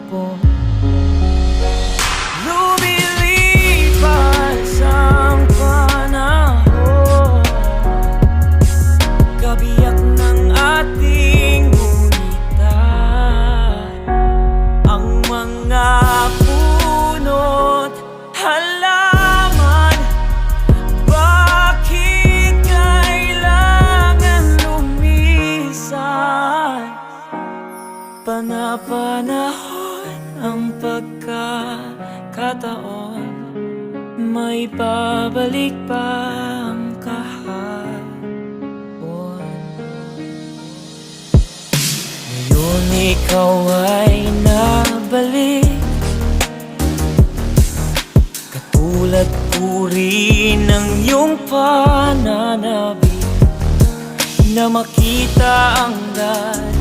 kahapon. Lumilipas ang panahon, kabiyak ng ating gunitan. Ang mga puno't halaman, bakit kailangan lumisan? Pana-panahon ang pagkakataon, may babalik pa ang kahapon. Ngayon ikaw ay nabalik, katulad puri ng iyong pananabik, na makita ang lahat